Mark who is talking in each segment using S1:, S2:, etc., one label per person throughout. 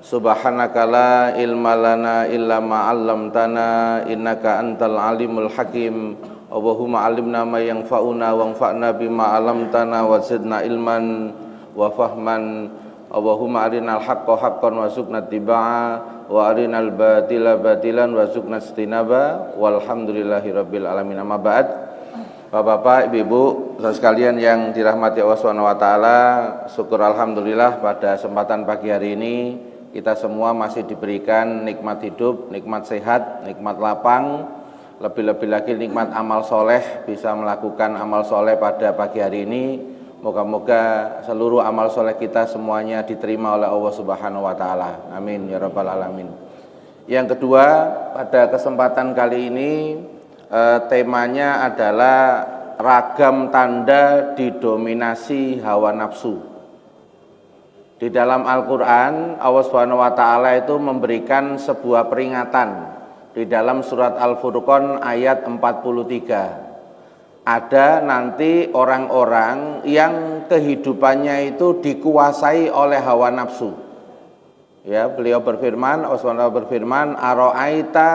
S1: Subhanaka la ilma lana illa ma 'allamtana innaka antal alimul hakim. Allahumma 'allimna ma yanfa'una wanfa'na bima 'allamtana wa zidna ilman wa fahman. Allahumma arinal haqqa haqqan warzuqna ittiba'a wa arinal batila batilan warzuqna istinaba. Walhamdulillahi rabbil alamin. Amma ba'd. Bapak-bapak, ibu-ibu, saudara sekalian yang dirahmati Allah Subhanahu wa taala, syukur alhamdulillah pada kesempatan pagi hari ini kita semua masih diberikan nikmat hidup, nikmat sehat, nikmat lapang, lebih-lebih lagi nikmat amal soleh, bisa melakukan amal soleh pada pagi hari ini. Moga-moga seluruh amal soleh kita semuanya diterima oleh Allah Subhanahu wa taala. Amin ya rabbal alamin. Yang kedua, pada kesempatan kali ini temanya adalah ragam tanda didominasi hawa nafsu. Di dalam Al-Quran, Allah Subhanahu wa taala itu memberikan sebuah peringatan di dalam surat Al-Furqan ayat 43. Ada nanti orang-orang yang kehidupannya itu dikuasai oleh hawa nafsu. Ya, beliau berfirman, Allah Subhanahu wa taala berfirman, "Ara'aita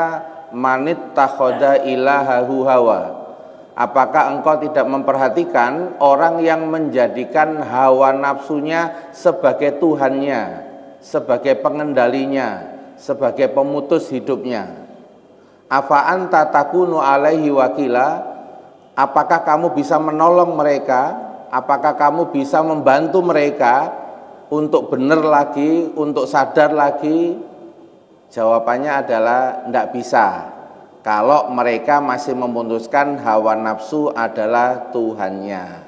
S1: manit takhoda ilahahu hawa." Apakah engkau tidak memperhatikan orang yang menjadikan hawa nafsunya sebagai Tuhannya, sebagai pengendalinya, sebagai pemutus hidupnya? Afa anta takunu alaihi wakila? Apakah kamu bisa menolong mereka? Apakah kamu bisa membantu mereka untuk benar lagi, untuk sadar lagi? Jawabannya adalah tidak bisa. Kalau mereka masih memutuskan hawa nafsu adalah Tuhannya.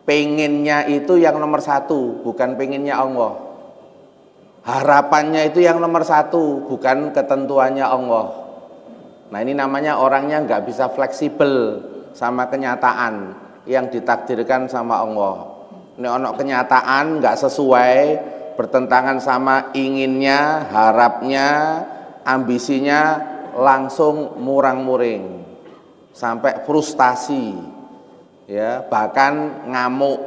S1: Pengennya itu yang nomor satu, bukan pengennya Allah. Harapannya itu yang nomor satu, bukan ketentuannya Allah. Nah, ini namanya orangnya nggak bisa fleksibel sama kenyataan yang ditakdirkan sama Allah. Ini ono kenyataan nggak sesuai, bertentangan sama inginnya, harapnya, ambisinya, langsung murang-muring sampai frustasi, ya, bahkan ngamuk,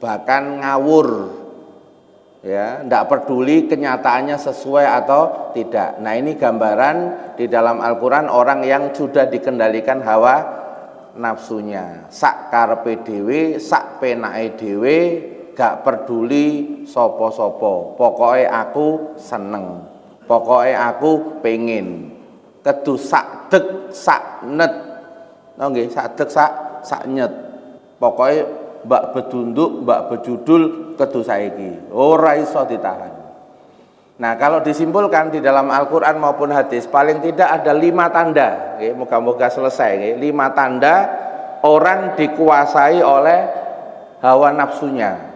S1: bahkan ngawur, ya, tidak peduli kenyataannya sesuai atau tidak. Nah, ini gambaran di dalam Al-Quran orang yang sudah dikendalikan hawa nafsunya, sak karepe dhewe, sak penake dhewe, gak peduli sopo-sopo, pokoknya aku seneng, pokoknya aku pengen, kedu sak dek sak net, nggih, sak dek sak nyet, pokoknya mbak bedunduk, mbak bejudul kedu saiki, ora iso ditahan. Nah, kalau disimpulkan di dalam Al-Quran maupun hadis, paling tidak ada 5 tanda, moga-moga selesai, 5 tanda orang dikuasai oleh hawa nafsunya.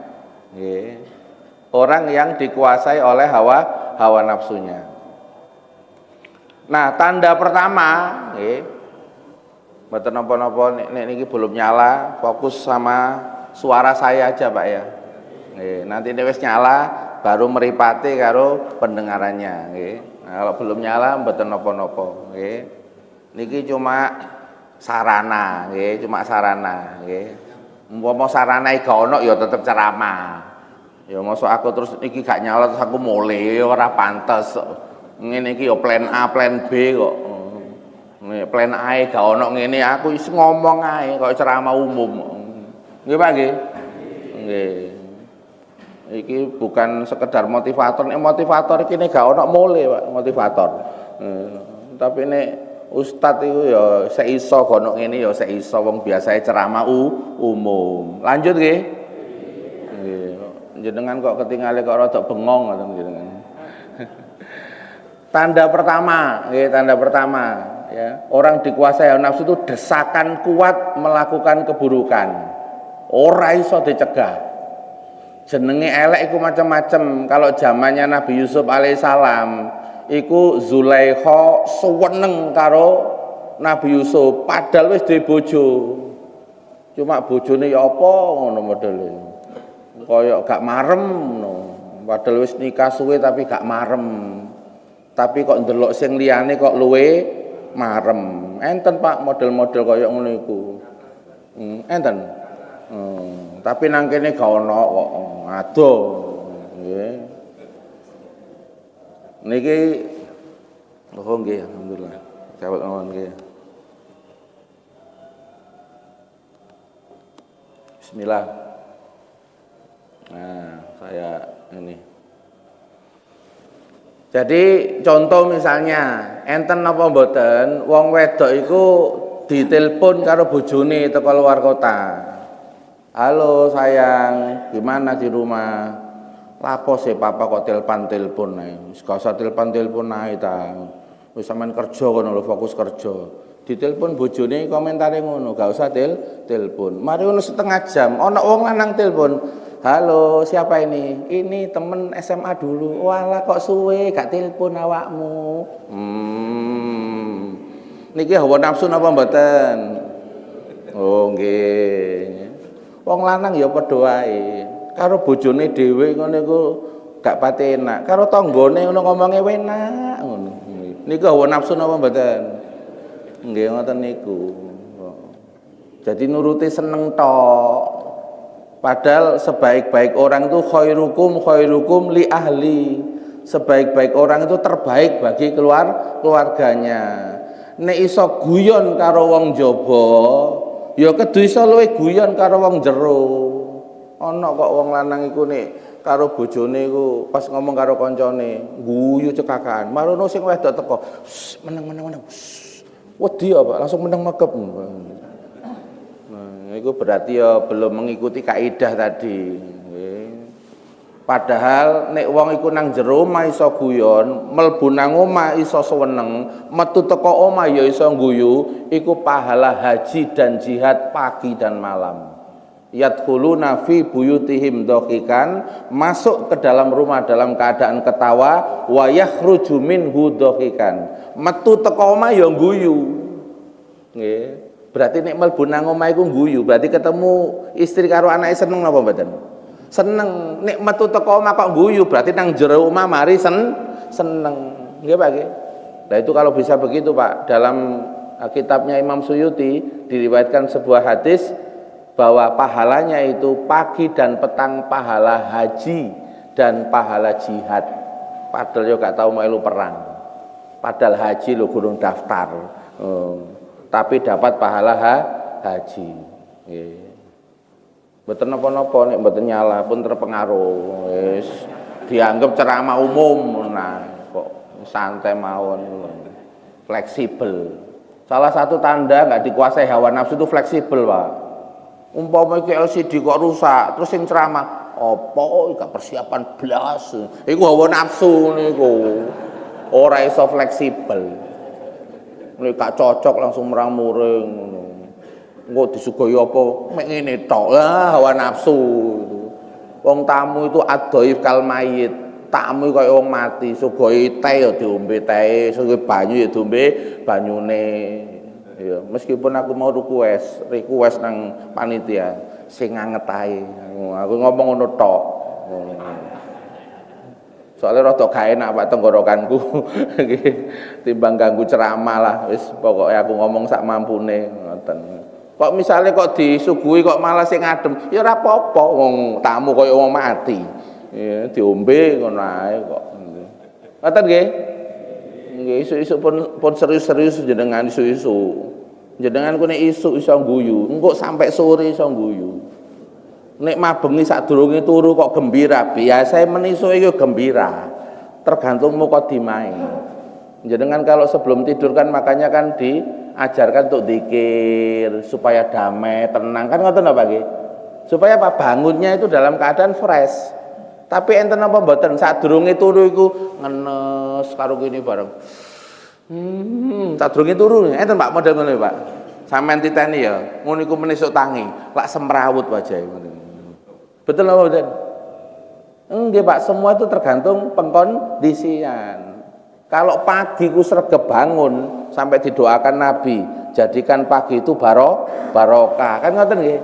S1: Orang yang dikuasai oleh hawa nafsunya. Nah, tanda pertama, mboten napa-napa niki belum nyala, fokus sama suara saya aja, Pak, ya. Nanti wis nyala baru meripati karo pendengarannya, Nah, kalau belum nyala mboten napa-napa, Niki cuma sarana, cuma sarana, Umpama sarana gak ono ya tetep ceramah. Ya mosok aku terus iki gak nyala terus aku mulai ora pantes. Ngene iki ya plan A, plan B kok. Plan A gak ono ngene, aku wis ngomong ae kok ceramah umum. Nggih, Pak, nggih. Nggih. Iki bukan sekedar motivator, motivator iki nek gak ono mule, Pak, motivator. Tapi nek ustad itu ya seiso gono ngene ya seiso, wong biasae ceramah umum. Lanjut nggih. Nggih. Jenengan kok ketingale kok rada bengong ngoten jenengan. Tanda pertama, tanda pertama, ya. Orang dikuasai hawa nafsu itu desakan kuat melakukan keburukan. Ora iso dicegah. Jenenge elek iku macam-macam. Kalau zamannya Nabi Yusuf alaihissalam, iku Zulaikha seneng karo Nabi Yusuf, padahal wis duwe bojo. Cuma bojone ya apa ngono modele. Kaya gak marem ngono. Padahal wis nikah suwe tapi gak marem. Tapi kok ndelok sing liyane kok luwe marem. Enten, Pak, model-model kaya ngono iku. Enten. Tapi nang kene gak ono kok. Adoh. Nggih. Niki oh nggih alhamdulillah. Sahabat mawon nggih. Bismillah. Nah, saya ini. Jadi contoh misalnya enten napa mboten wong wedok iku ditelepon karo bojone teko luar kota. Halo sayang, gimana di rumah? Lapo sih papa kok telepon ae. Wis gak usah telepon ae ta. Wis sampean kerja kono lho, fokus kerja. Ditelepon bojone komentare ngono, gak usah telepon. Mari ngono setengah jam, ana wong lanang telepon. Halo, siapa ini? Ini temen SMA dulu. Walah kok suwe gak telepon awakmu. Niki hawa nafsu napa mboten? Oh nggih. Wong lanang ya padha wae. Karo bojone dhewe ngono iku gak pati enak. Karo tanggane ngono ngomongnya enak ngono. Niku hawa nafsu napa mboten? Nggih ngoten niku. Jadi nuruti seneng tok. Padahal sebaik-baik orang itu khairukum li ahli. Sebaik-baik orang itu terbaik bagi keluarganya. Nek iso guyon karo wong jaba, ya kudu iso luwih guyon karo wong jero. Ana kok wong lanang iku nek karo bojone iku pas ngomong karo kancane, guyu cekakan. Marono sing wedok teko, meneng. Wedi apa? Langsung meneng mekep. Itu berarti ya belum mengikuti kaidah tadi. Padahal nek wong iku nang jero omah iso guyon, mlebu nang omah iso seneng, metu teko omah ya iso guyu, iku pahala haji dan jihad pagi dan malam. Yadkhuluna fi buyutihim dhahikan, masuk ke dalam rumah dalam keadaan ketawa, wa yakhruju minhu dhahikan. Metu teko omah ya guyu. Nggih. Berarti nek mlebu nang omah iku guyu, berarti ketemu istri karo anake seneng apa mboten? Seneng. Nek metu teko omah kok guyu, berarti nang jero omah mari seneng. Nggih Pak nggih. Nah itu kalau bisa begitu Pak, dalam kitabnya Imam Suyuti diriwayatkan sebuah hadis bahwa pahalanya itu pagi dan petang pahala haji dan pahala jihad. Padahal yo gak tau melu perang. Padahal haji lo gurung daftar. Tapi dapat pahala haji. Nggih. Mboten napa-napa nek mboten nyala pun terpengaruh. Wis dianggap ceramah umum nah kok santai mawon. Fleksibel. Salah satu tanda enggak dikuasai hawa nafsu itu fleksibel, Pak. Umpama iki LCD kok rusak, terus sing ceramah, apa gak persiapan blas. Iku hawa nafsu niku. Ora iso fleksibel. Nek gak cocok langsung merang-muring ngono. Engko disugoi apa mek ngene tok. Lah hawa nafsu. Wong tamu itu adhaif kal mayit. Tamu kaya wong mati, sugoi teh ya diombe teh, sugoi banyu ya diombe banyune. Ya, meskipun aku mau request nang panitia sing anget ae. Aku ngomong ngono tok. Soalnya rada gak enak Pak tenggorokanku timbang ganggu ceramah lah wis pokoknya aku ngomong sak mampune ngoten. Kok misalnya kok disuguhi kok malah sing adem ya ora apa-apa wong tamu kaya wong mati ya diombe ngono ae kok ngoten nggih. Nggih isu-isu pun serius-serius jenengan isu-isu jenengan ku nek isu iso guyu engko sampai sore iso guyu. Nek mabengi sadurunge turu kok gembira, biasa meniso iki gembira. Tergantung mukadimah. Jenengan kalau sebelum tidur kan makanya kan diajarkan untuk zikir supaya damai, tenang kan ngoten apa nggih? Supaya apa bangunnya itu dalam keadaan fresh. Tapi enten apa mboten sadurunge turu iku ngenes karo kene bareng. Sadurunge turu enten Pak model ngono Pak. Sampeyan titeni ya, ngono iku menisuk tangi, lak semrawut wajahe ngono. Betul apa betul? Enggak Pak, semua itu tergantung pengkondisian. Kalau pagi ku sregep bangun sampai didoakan Nabi, jadikan pagi itu barokah. Kan ngoten nggih?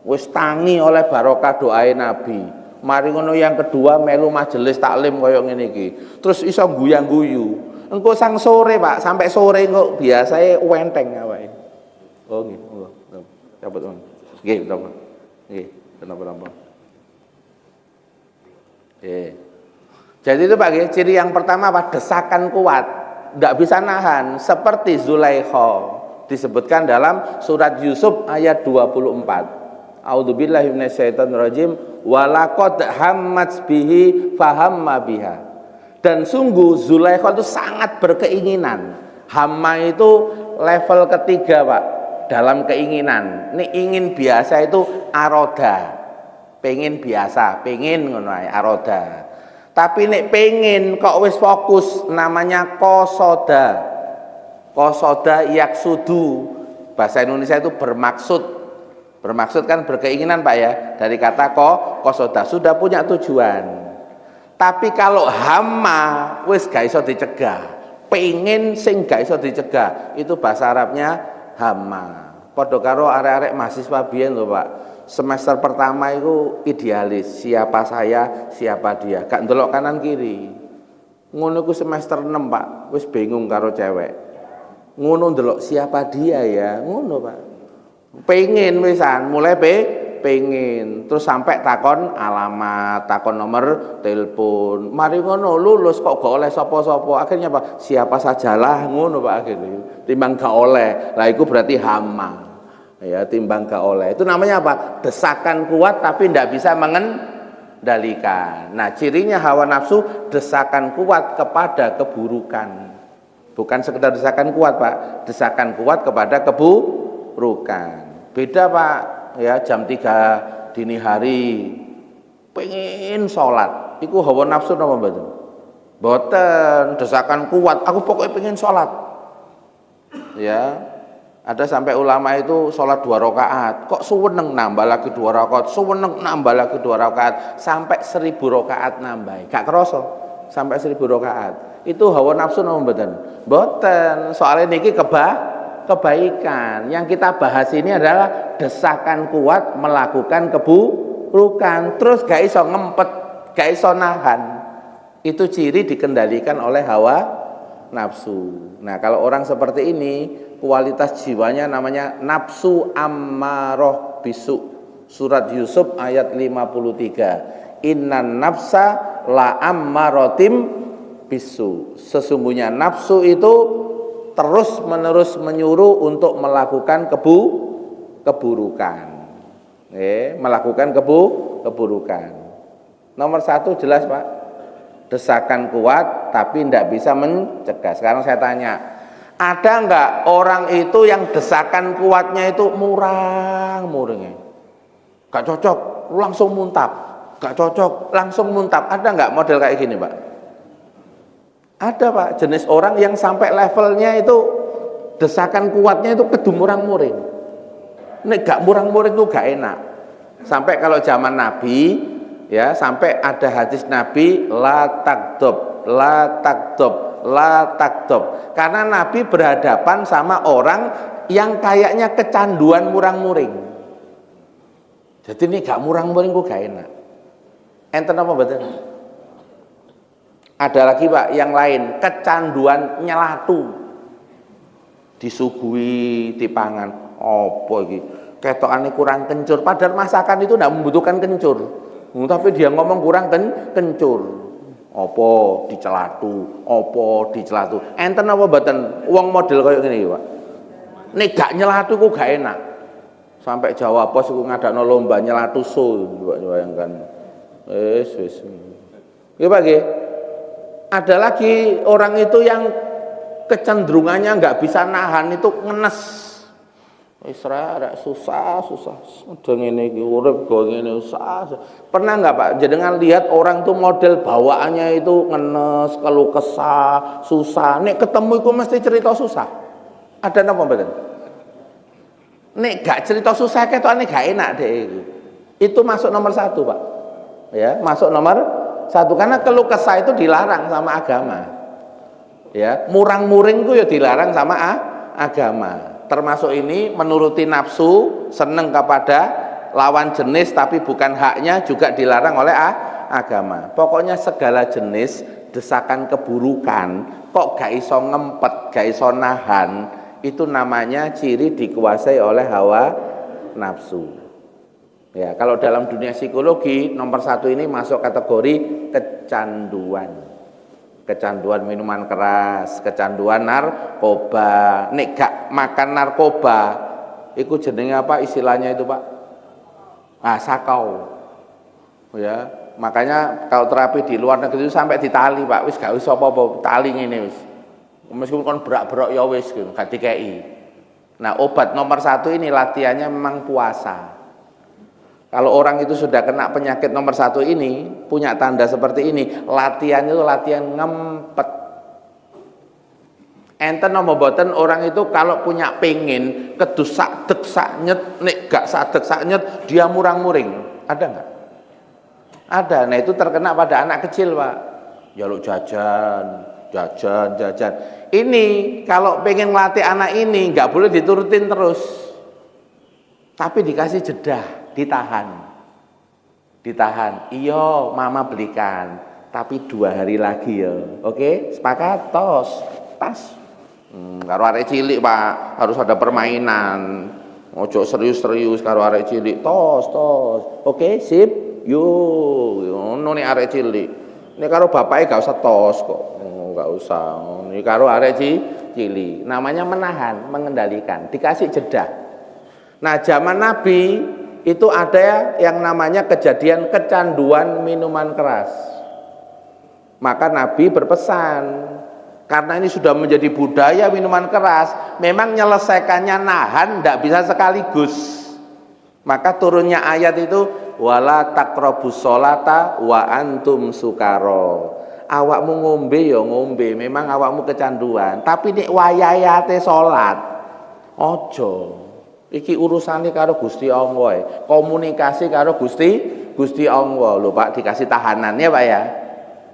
S1: Wis tangi oleh barokah doain Nabi. Mari ngono yang kedua melu majelis taklim kaya ngene iki. Terus iso guyang-guyu. Engko sang sore Pak, sampai sore kok biasae wenteng awake. Oh nggih, monggo. Dapat on. Nggih, dapat. Nggih. Kenapa? Jadi itu Pak, ciri yang pertama apa? Desakan kuat, tidak bisa nahan, seperti Zulaikha disebutkan dalam surat Yusuf ayat 24. A'udzubillahi minasyaitonirrajim walaqad hammat bihi fahamma biha. Dan sungguh Zulaikha itu sangat berkeinginan. Hamma itu level ketiga Pak, dalam keinginan. Ini ingin biasa itu aroda, pengen biasa, pengen ngono ae aroda. Tapi nek pengen kok wis fokus namanya kosoda. Kosoda yaksudu, bahasa Indonesia itu bermaksud. Bermaksud kan berkeinginan Pak ya, dari kata kosoda, sudah punya tujuan. Tapi kalau hama wis gak iso dicegah, pengen sing gak iso dicegah, itu bahasa Arabnya hama. Padha karo arek-arek mahasiswa biyen lho Pak, semester pertama itu idealis, siapa saya, siapa dia, gak ndelok kanan kiri. Ngono ku semester 6 Pak, wis bingung karo cewek. Ngono ndelok siapa dia ya, ngono Pak. Pengen wisan, mulai pengen, terus sampai takon alamat, takon nomor telepon. Mari ngono lulus kok gak oleh sapa-sapa. Akhirnya Pak, siapa sajalah ngono Pak akhirnya. Timbang gak oleh. Lah itu berarti hama. Ya, timbang gak oleh. Itu namanya apa? Desakan kuat tapi tidak bisa mengendalikan. Nah, cirinya hawa nafsu desakan kuat kepada keburukan. Bukan sekedar desakan kuat, Pak. Desakan kuat kepada keburukan. Beda, Pak. Ya, jam 3 dini hari pengen sholat. Iku hawa nafsu napa mboten? Mboten, desakan kuat. Aku pokoknya pengen sholat. Ya. Ada sampai ulama itu sholat 2 rakaat, kok suweneng nambah lagi 2 rakaat, suweneng nambah lagi 2 rakaat, sampai 1000 rakaat nambah, gak kerasa sampai 1000 rakaat. Itu hawa nafsu napa mboten? Mboten, soalnya niki kebaikan. Yang kita bahas ini adalah desakan kuat melakukan keburukan, terus gak iso ngempet, gak iso nahan. Itu ciri dikendalikan oleh hawa nafsu. Nah, kalau orang seperti ini kualitas jiwanya namanya nafsu ammaroh bisu. Surat Yusuf ayat 53. Innan nafsa la ammarotim bisu. Sesungguhnya nafsu itu terus menerus menyuruh untuk melakukan keburukan. Melakukan keburukan. Nomor 1 jelas Pak, desakan kuat tapi tidak bisa mencegah. Sekarang saya tanya, ada enggak orang itu yang desakan kuatnya itu murang-muringnya? Gak cocok, langsung muntap. Gak cocok, langsung muntap. Ada enggak model kayak gini Pak? Ada Pak, jenis orang yang sampai levelnya itu desakan kuatnya itu kudu murang-muring. Nek gak murang-muring itu gak enak. Sampai kalau zaman Nabi, ya sampai ada hadis Nabi, la takdob, la takdob, la takdob. Karena Nabi berhadapan sama orang yang kayaknya kecanduan murang-muring. Jadi ini gak murang-muring kok gak enak. Enten apa betul? Ada lagi Pak yang lain, kecanduan nyelatu. Disuguhi dipangan, apa iki? Ketokane kurang kencur, padahal masakan itu tidak membutuhkan kencur. Tapi dia ngomong kurang kencur. Apa dicelatu. Enten apa mboten wong model kaya ngene iki, Pak? Nek gak nyelatu kok gak enak. Sampai Jawa Pos iku ngadakno lomba nyelatu so, bayangkan. Wis. Iki Pak nggih. Ada lagi orang itu yang kecenderungannya nggak bisa nahan itu ngenes. Wis ra susah. Udah ngene iki urip go ngene usah. Pernah nggak Pak jenengan lihat orang tuh model bawaannya itu ngenes, keluh kesah, susah. Nek ketemu itu mesti cerita susah. Ada napa mboten? Nek gak cerita susah ketokane gak enak deh. Itu masuk nomor 1 Pak. Ya, masuk nomor 1 karena keluh kesah itu dilarang sama agama. Ya, murang-muring itu ya dilarang sama agama. Termasuk ini menuruti nafsu, seneng kepada lawan jenis tapi bukan haknya juga dilarang oleh agama. Pokoknya segala jenis desakan keburukan kok gak iso ngempet, gak iso nahan, itu namanya ciri dikuasai oleh hawa nafsu. Ya, kalau dalam dunia psikologi nomor 1 ini masuk kategori kecanduan. Kecanduan minuman keras, kecanduan narkoba. Nek gak makan narkoba, itu jenenge apa istilahnya itu Pak? Sakau. Ya, makanya kalau terapi di luar negeri itu sampai ditali Pak, wis gak usah apa-apa, tali ngene wis. Meskipun kon berak-berak ya wis gitu, gak dikei. Nah, obat nomor 1 ini latihannya memang puasa. Kalau orang itu sudah kena penyakit nomor 1 ini, punya tanda seperti ini, latihannya itu latihan ngempet. Enten nomor boten orang itu kalau punya pengen kedusak dek saknyet, nek gak sadek saknyet dia murang-muring. Ada nggak? Ada. Nah itu terkena pada anak kecil Pak. Jaluk jajan. Ini kalau pengen ngelatih anak ini nggak boleh diturutin terus. Tapi dikasih jeda. Ditahan. Iyo mama belikan, tapi 2 hari lagi ya. Oke, sepakat? Tas. Karo arek cilik Pak, harus ada permainan. Ojo serius-serius karo arek cilik. Tos. Oke, sip. Yuk, ngono nek arek cilik. Nek karo bapake gak usah tos kok. Gak usah. Nek karo arek cilik. Namanya menahan, mengendalikan, dikasih jeda. Nah, zaman Nabi itu ada yang namanya kejadian kecanduan minuman keras. Maka Nabi berpesan, karena ini sudah menjadi budaya minuman keras, memang menyelesaikannya nahan, tidak bisa sekaligus. Maka turunnya ayat itu, wala taqrabus sholata wa antum sukaro. Awakmu ngombe ya ngombe, memang awakmu kecanduan, tapi nek wayayate salat, ojo. Iki urusane karo Gusti Allah, komunikasi karo Gusti Allah. Lho Pak, dikasih tahanan ya Pak ya.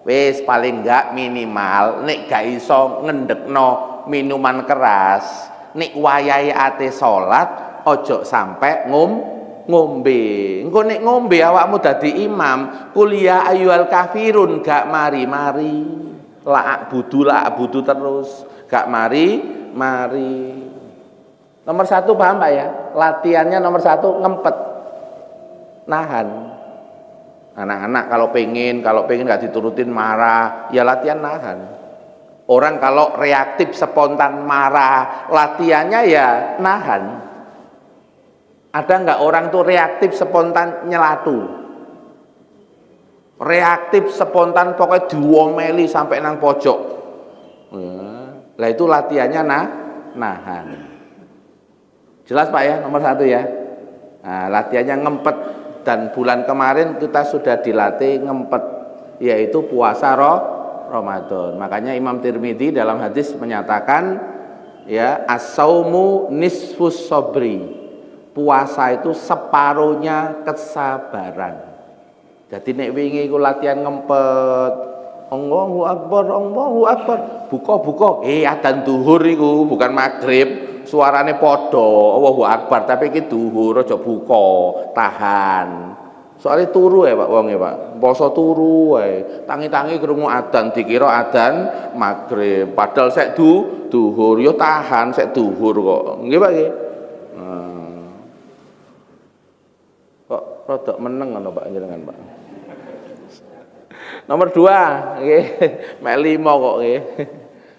S1: Wis paling enggak minimal nek gak iso ngendekno minuman keras, nek wayahe ate salat ojo sampai ngombe. Engko nek ngombe awakmu dadi imam, kuliah ayyuhal kafirun gak mari-mari. Lak budu terus, gak mari. Nomor 1 paham Pak ya? Latihannya nomor 1 ngempet, nahan. Anak-anak kalau pengen gak diturutin marah, ya latihan nahan. Orang kalau reaktif spontan marah, latihannya ya nahan. Ada nggak orang tuh reaktif spontan nyelatu? Reaktif spontan pokoknya diomeli sampai nang pojok. Lah itu latihannya nahan. Jelas Pak ya, nomor 1 ya. Nah, latihannya ngempet, dan bulan kemarin kita sudah dilatih ngempet, yaitu puasa Ramadan. Makanya Imam Tirmidzi dalam hadis menyatakan ya, as-saumu nisfus sabri. Puasa itu separuhnya kesabaran. Jadi nek wingi iku latihan ngempet, Allahu Akbar, buka. Adzan duhur iku bukan maghrib. Suarane podo, Allahu Akbar, tapi iki duhur, aja buka, tahan. Soalnya turu ya Pak wong ya Pak, poso turu wae. Tangi-tangi krungu adzan dikira adzan maghrib, padahal sek duhur, yo tahan sek duhur kok. Nggih Pak nggih. Kok rada meneng ngono Pak jenengan Pak. Nomor 2 nggih, mek 5 kok nggih.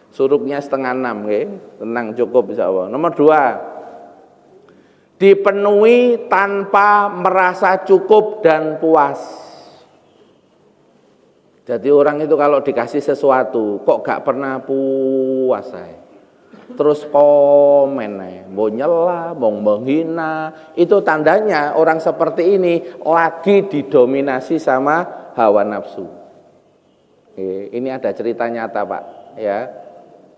S1: Surupnya 5:30 nggih. Tenang cukup insyaallah. Nomor 2. Dipenuhi tanpa merasa cukup dan puas. Jadi orang itu kalau dikasih sesuatu kok gak pernah puas ae. Terus komen ae, mau nyela, mau menghina, itu tandanya orang seperti ini lagi didominasi sama hawa nafsu. Ini ada cerita nyata Pak, ya.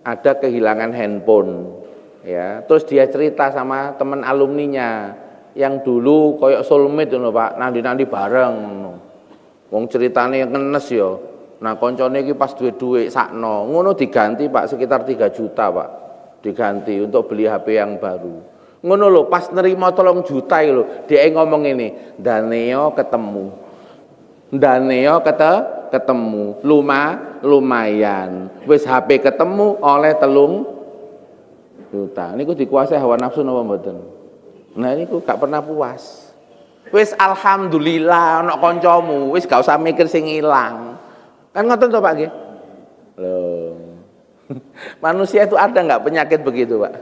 S1: Ada kehilangan handphone, ya. Terus dia cerita sama teman alumninya yang dulu koyok soulmate ngono Pak, nanti bareng ngono. Wong ceritane ngenes ya. Nah, koncone iki pas duwe sakno, ngono diganti Pak sekitar 3 juta Pak. Diganti untuk beli HP yang baru. Ngono lho, pas nerima 3 juta lho, dia ngomong ini, Daneo ketemu. Lumayan. Wis HP ketemu oleh 3 juta. Niku dikuasai hawa nafsu napa mboten? Nah niku gak pernah puas. Wis alhamdulillah ana kancamu, wis gak usah mikir sing ilang. Kan ngoten toh Pak nggih? Loh. Manusia itu ada nggak penyakit begitu Pak?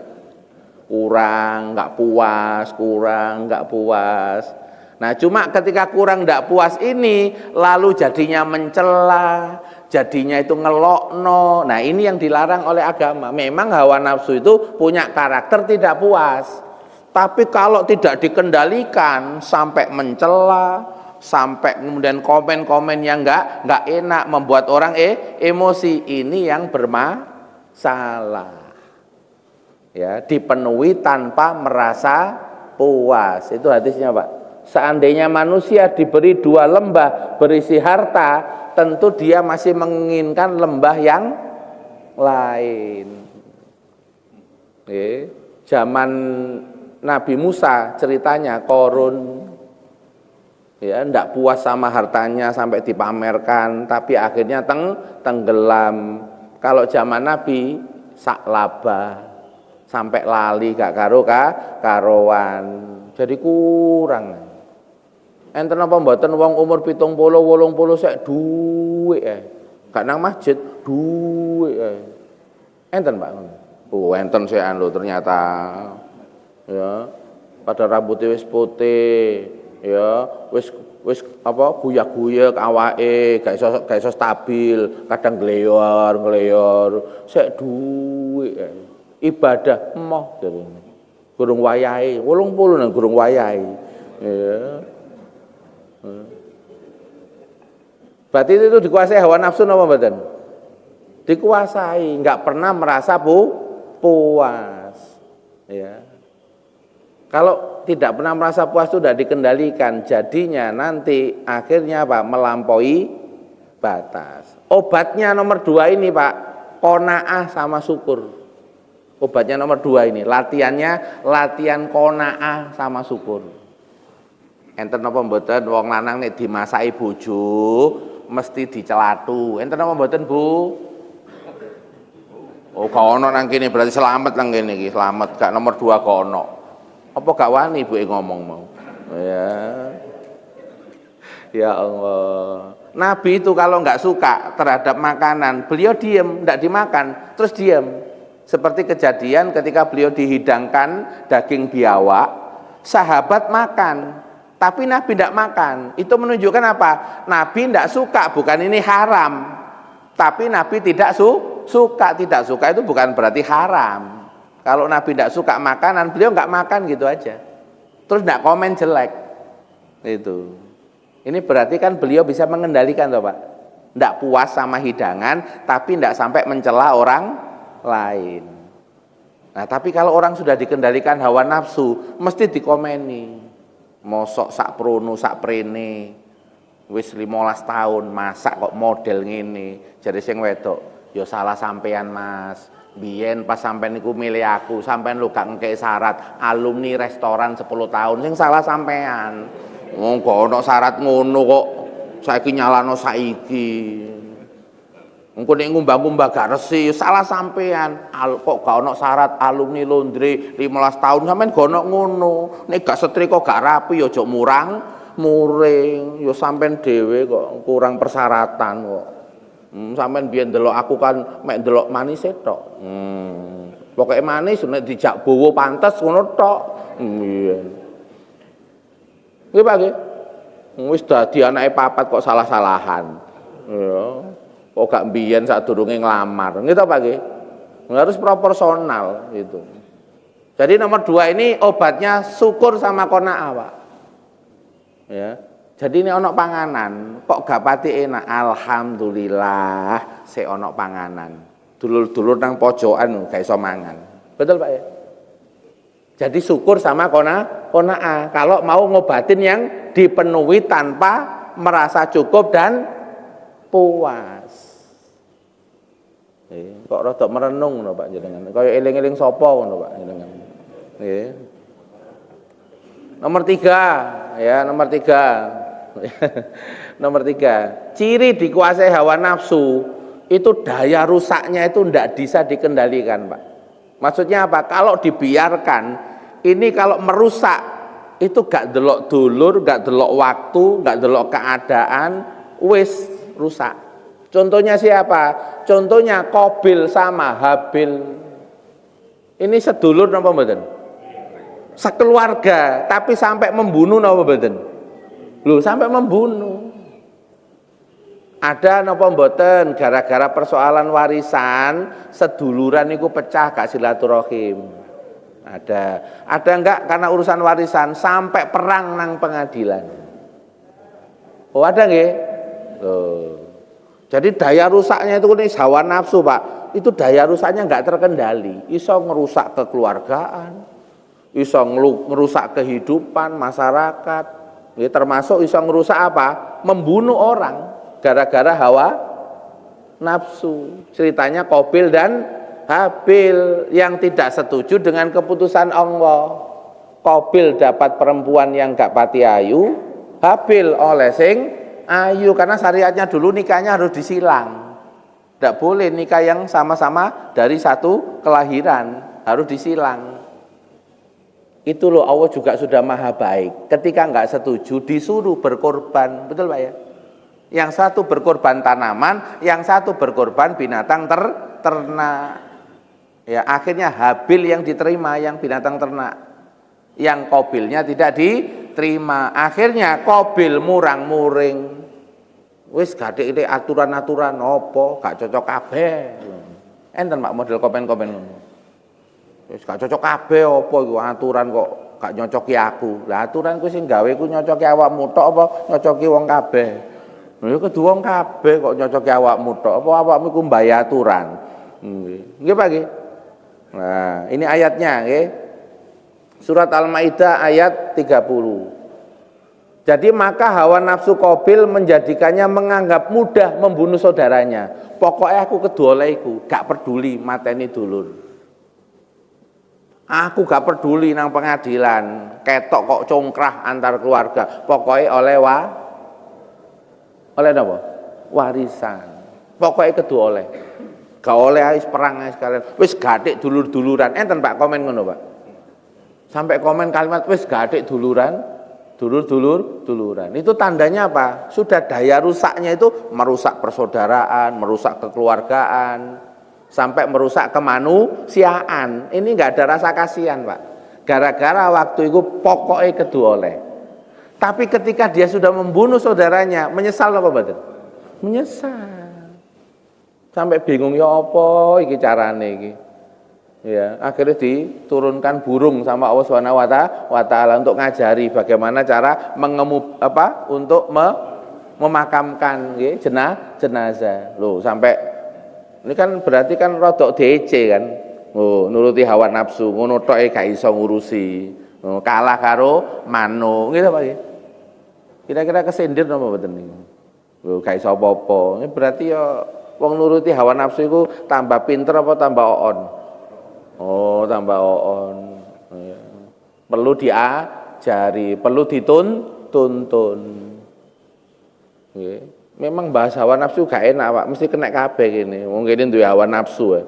S1: Kurang, nggak puas, kurang, nggak puas. Nah cuma ketika kurang nggak puas ini lalu jadinya mencela, jadinya itu ngelokno. Nah ini yang dilarang oleh agama. Memang hawa nafsu itu punya karakter tidak puas. Tapi kalau tidak dikendalikan sampai mencela, sampai kemudian komen-komen yang nggak enak membuat orang emosi, ini yang bermasalah. Ya, dipenuhi tanpa merasa puas. Itu hadisnya Pak. Seandainya manusia diberi 2 lembah berisi harta, tentu dia masih menginginkan lembah yang lain. Zaman Nabi Musa ceritanya Korun, ya ndak puas sama hartanya sampai dipamerkan, tapi akhirnya tenggelam. Kalau zaman Nabi Saklaba sampai lali gak karoan, jadi kurang. Enten apa mboten wong umur 70 80 sek duwe gak nang masjid duwe enten Pak. Oh enten sekan lho ternyata. Ya, pada rambutnya wis putih, ya, wis apa guyak-guyak awake, gak iso stabil, kadang ngleyor, sek duwe ibadah emoh jarene. Gurung wayahe, 80 nang gurung wayahe. Ya. Berarti itu dikuasai hawa nafsu napa mboten? Dikuasai, enggak pernah merasa puas. Ya. Kalau tidak pernah merasa puas itu tidak dikendalikan, jadinya nanti akhirnya apa? Melampaui batas. Obatnya nomor 2 ini Pak, qanaah sama syukur. Obatnya nomor 2 ini, latihan qanaah sama syukur. Enten apa mboten wong lanang nek dimasaki bojo mesti dicelatu. Enten apa mboten Bu? Oh, gak ono nang kene berarti selamat nang kene iki, selamat. Gak nomor 2 gak ono. Apa gak wani ibuke ngomong mau? Ya. Ya Allah. Nabi itu kalau nggak suka terhadap makanan, beliau diam, tidak dimakan, terus diam. Seperti kejadian ketika beliau dihidangkan daging biawak, sahabat makan, tapi Nabi tidak makan. Itu menunjukkan apa? Nabi tidak suka, bukan ini haram. Tapi Nabi tidak suka, tidak suka itu bukan berarti haram. Kalau Nabi tidak suka makanan, beliau nggak makan gitu aja. Terus nggak komen jelek. Itu. Ini berarti kan beliau bisa mengendalikan toh Pak. Nggak puas sama hidangan, tapi nggak sampai mencela orang lain. Nah tapi kalau orang sudah dikendalikan hawa nafsu, mesti dikomeni. Mosok sak prono, sak prene, wis 15 tahun, masak kok model ngene. Jadi sing wedok, ya salah sampean Mas. Biyen pas sampean niku milih aku, sampean lu gak ngekek syarat alumni restoran 10 tahun, sing salah sampean. Wong kok ono syarat ngono kok saiki nyalano saiki. Engko nek ngumbah-ngumbah gak resi, salah sampean. Kok gak ono syarat alumni laundry 15 tahun, sampean gak ono ngono. Nek gak setrika gak rapi ya aja muring, ya sampean dhewe kok kurang persyaratan kok. Sampean biyen delok aku kan mek delok manis tok. Pokoke manis nek dijak bowo pantes ngono tok. Iya. Nggih Pak nggih. Wis dadi anake papat kok salah-salahan. Ya. Kok gak biyen sadurunge nglamar. Nggih to Pak nggih. Harus proporsional gitu. Jadi nomor 2 ini obatnya syukur sama qanaah Pak. Ya. Jadi ini ono panganan, kok gak pati enak. Alhamdulillah, se ono panganan. Dulur-dulur nang pojokan gak iso mangan. Betul Pak ya? Jadi syukur sama qanaah. Kalau mau ngobatin yang dipenuhi tanpa merasa cukup dan puas. Kok rada merenung lho Pak jenengan. Kaya eling-eling sapa ngono Pak jenengan. Nggih. Nomor 3, ya, nomor 3. Nomor 3, ciri dikuasai hawa nafsu itu daya rusaknya itu tidak bisa dikendalikan Pak. Maksudnya apa? Kalau dibiarkan ini kalau merusak itu gak delok dulur, gak delok waktu, gak delok keadaan, wis rusak. Contohnya siapa? Contohnya Qabil sama Habil. Ini sedulur napa mboten? Sekeluarga, tapi sampai membunuh napa mboten? Loh, sampai membunuh. Ada napa mboten gara-gara persoalan warisan seduluran niku pecah gak silaturahim. Ada enggak karena urusan warisan sampai perang nang pengadilan? Oh, ada nggih? Loh. Jadi daya rusaknya itu nih hawa nafsu, Pak. Itu daya rusaknya enggak terkendali. Iso ngerusak kekeluargaan, iso ngerusak kehidupan masyarakat. Ya, termasuk iso ngerusak apa? Membunuh orang gara-gara hawa nafsu. Ceritanya Qabil dan Habil yang tidak setuju dengan keputusan Allah. Qabil dapat perempuan yang gak pati ayu, Habil oleh sing ayu, karena syariatnya dulu nikahnya harus disilang. Tidak boleh nikah yang sama-sama dari satu kelahiran, harus disilang. Itu loh, Allah juga sudah maha baik. Ketika nggak setuju disuruh berkorban, betul Pak ya? Yang satu berkorban tanaman, yang satu berkorban binatang ternak. Ya, akhirnya Habil yang diterima, yang binatang ternak. Yang Qabilnya tidak diterima. Akhirnya Qabil murang-muring. Wis gadik iki aturan-aturan apa gak cocok kabeh. Enten Pak model komen-komen ngono. Wis gak cocok kabeh apa iku aturan kok gak nyocoki aku. Lah aturan ku sing gawe ku nyocoki awakmu tok apa nyocoki wong kabeh. Lha ya kudu wong kabeh kok nyocoki awakmu tok apa awakmu ku mbae aturan. Nggih Pak nggih. Nah, ini ayatnya nggih. Surat Al-Maidah ayat 30. Jadi maka hawa nafsu Qabil menjadikannya menganggap mudah membunuh saudaranya. Pokoknya aku kedolaiku, gak peduli mateni dulur. Aku gak peduli nang pengadilan, ketok kok congkrah antar keluarga. Pokoknya oleh apa? Warisan. Pokoknya kedua oleh. Gak oleh wis perang sekalian. Wis gadik dulur-duluran. Enten Pak komen ngono Pak. Sampai komen kalimat wis gadik duluran. Duluran. Itu tandanya apa? Sudah daya rusaknya itu merusak persaudaraan, merusak kekeluargaan, sampai merusak kemanusiaan. Ini enggak ada rasa kasihan, Pak. Gara-gara waktu itu pokoknya kedua oleh. Tapi ketika dia sudah membunuh saudaranya, menyesal apa betul? Menyesal. Sampai bingung ya apa iki carane iki. Ya, akhirnya diturunkan burung sama Allah Subhanahu wa taala untuk ngajari bagaimana cara untuk memakamkan jenazah. Loh, sampai ini kan berarti kan rodok DC kan. Oh, nuruti hawa nafsu, ngono tok gak iso ngurusi. Oh, kalah karo mano, gitu Pak ya. Kira-kira kesindir napa mboten niku? Loh, gak iso apa-apa. Ini berarti ya wong nuruti hawa nafsu iku tambah pinter apa tambah oon? Oh, tambah oon. Ya. Perlu diajari, perlu dituntun. Ya. Memang bahas hawa nafsu gak enak, Pak. Mesti kena kabeh gini. Wong kene duwe hawa nafsu ya.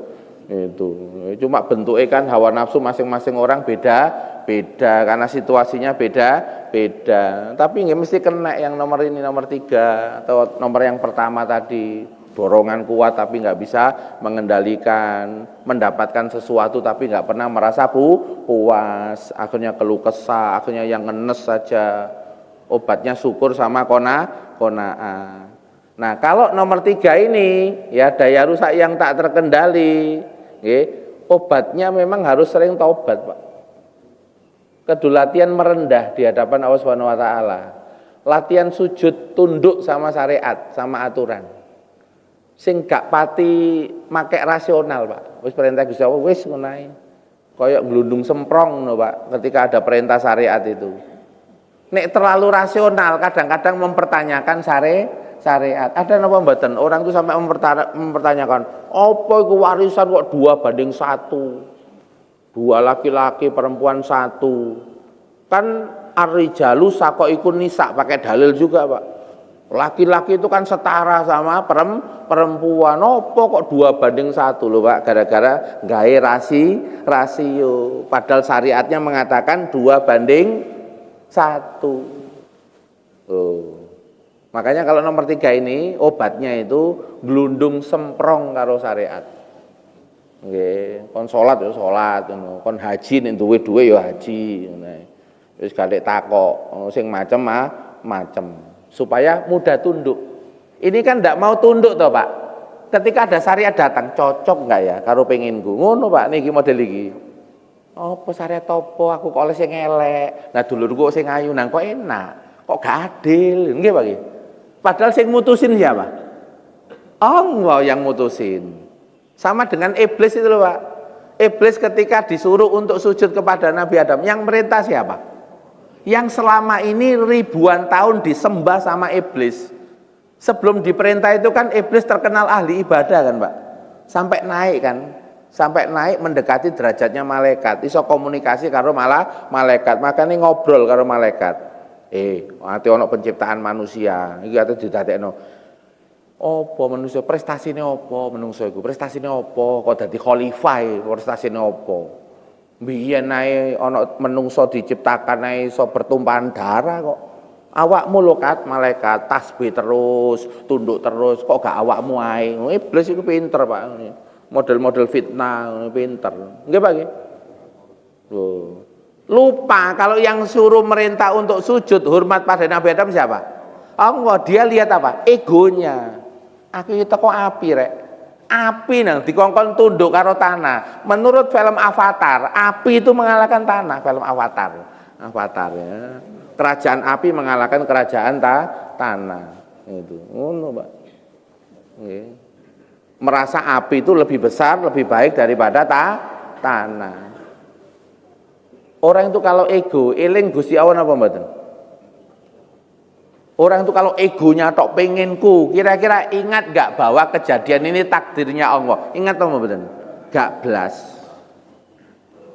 S1: Itu. Cuma bentuknya kan hawa nafsu masing-masing orang beda karena situasinya beda. Tapi nggak mesti kena yang nomor ini, nomor 3 atau nomor yang pertama tadi. Dorongan kuat tapi nggak bisa mengendalikan, mendapatkan sesuatu tapi nggak pernah merasa puas, akhirnya keluh kesah, akhirnya yang ngenes saja, obatnya syukur sama kona'ah. Nah kalau nomor 3 ini ya daya rusak yang tak terkendali, obatnya memang harus sering taubat Pak. Kedua latihan merendah di hadapan Allah Subhanahu wa taala, latihan sujud tunduk sama syariat, sama aturan. Sing gak pati make rasional Pak. Wis perintah Gusti Allah wis ngono. Kayak glundung semprong no Pak ketika ada perintah syariat itu. Nek terlalu rasional kadang-kadang mempertanyakan syariat. Ada napa mboten? Orang itu sampai mempertanyakan, apa iku warisan kok 2:1? 2 laki-laki perempuan 1. Kan ar-rijalu sakoikun nisa, pakai dalil juga Pak. Laki-laki itu kan setara sama perempuan. Apa kok 2:1 loh Pak? Gara-gara gawe rasio. Padahal syariatnya mengatakan 2:1. Oh. Makanya kalau nomor 3 ini obatnya itu glundung semprong karo syariat. Nggih, kon salat ya salat ngono, kon haji nek duwe ya haji ngono. Wis gak takok sing macem supaya mudah tunduk. Ini kan ndak mau tunduk toh, Pak. Ketika ada syariat datang, cocok enggak ya karo penginku? Ngono, Pak, niki model iki. Apa syariat apa aku kok oleh sing elek. Nah dulurku sing ayu nang kok enak. Kok gak adil. Nggih, Pak. Padahal sing mutusin siapa? Allah yang mutusin. Sama dengan iblis itu loh, Pak. Iblis ketika disuruh untuk sujud kepada Nabi Adam, yang merintah siapa? Yang selama ini ribuan tahun disembah sama iblis. Sebelum diperintah itu kan iblis terkenal ahli ibadah kan, Pak. Sampai naik kan. Sampai naik mendekati derajatnya malaikat. Iso komunikasi karo malaikat. Makanya ngobrol karo malaikat. Ati ono penciptaan manusia. Iki ate didadekno. Apa manusia prestasine apa menungso iku? Prestasine apa? Kok dadi khalifah, prestasine apa? Biyen ae ana menungso diciptakan ae iso bertumpahan darah kok. Awakmu lho kat malaikat tasbih terus, tunduk terus, kok gak awakmu ae. Iblis iku pinter, Pak. Model-model fitnah pinter. Nggih, Pak nggih. Lupa kalau yang suruh merintah untuk sujud hormat pada Nabi Adam siapa? Allah. Dia lihat apa? Egonya. Aku itu kok api rek. Api nang dikongkon tunduk karo tanah. Menurut film Avatar, api itu mengalahkan tanah. Film Avatar ya. Kerajaan api mengalahkan kerajaan tanah. Itu. Ngono, Pak. Nggih. Merasa api itu lebih besar, lebih baik daripada tanah. Orang itu kalau ego, eling Gusti Allah apa mboten? Orang itu kalau egonya tok penginku, kira-kira ingat gak bahwa kejadian ini takdirnya Allah? Ingat apa mboten? Gak blas.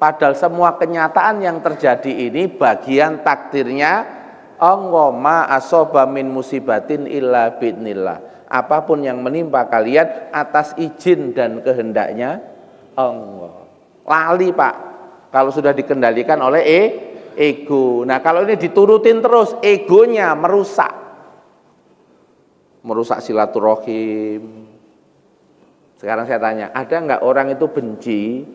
S1: Padahal semua kenyataan yang terjadi ini bagian takdirnya Allah. Ma asoba min musibatin illa bi'nillah. Apapun yang menimpa kalian atas izin dan kehendaknya Allah. Lali, Pak, kalau sudah dikendalikan oleh ego. Nah kalau ini diturutin terus, egonya merusak silaturahim. Sekarang saya tanya, ada nggak orang itu benci,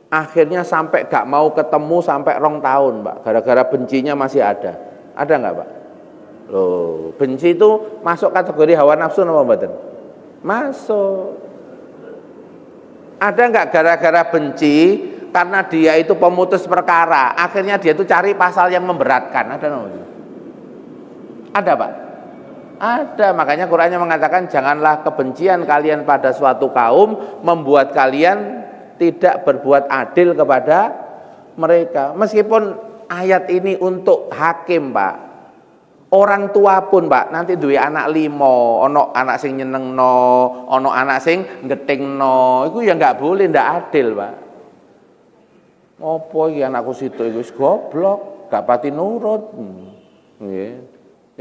S1: akhirnya sampai gak mau ketemu sampai 2 tahun, Pak, gara-gara bencinya masih ada nggak, Pak? Loh, benci itu masuk kategori hawa nafsu apa mboten? Masuk. Ada nggak gara-gara benci karena dia itu pemutus perkara, akhirnya dia itu cari pasal yang memberatkan? Ada nggak? Ada, Pak? Ada. Makanya Qur'annya mengatakan janganlah kebencian kalian pada suatu kaum membuat kalian tidak berbuat adil kepada mereka. Meskipun ayat ini untuk hakim, Pak. Orang tua pun, Pak, nanti duwe anak 5, ono anak sing nyenengno, ono anak sing getingno, itu ya nggak boleh, ndak adil, Pak. Apa iki anakku situ iku wis goblok, gak pati nurut. Nggih.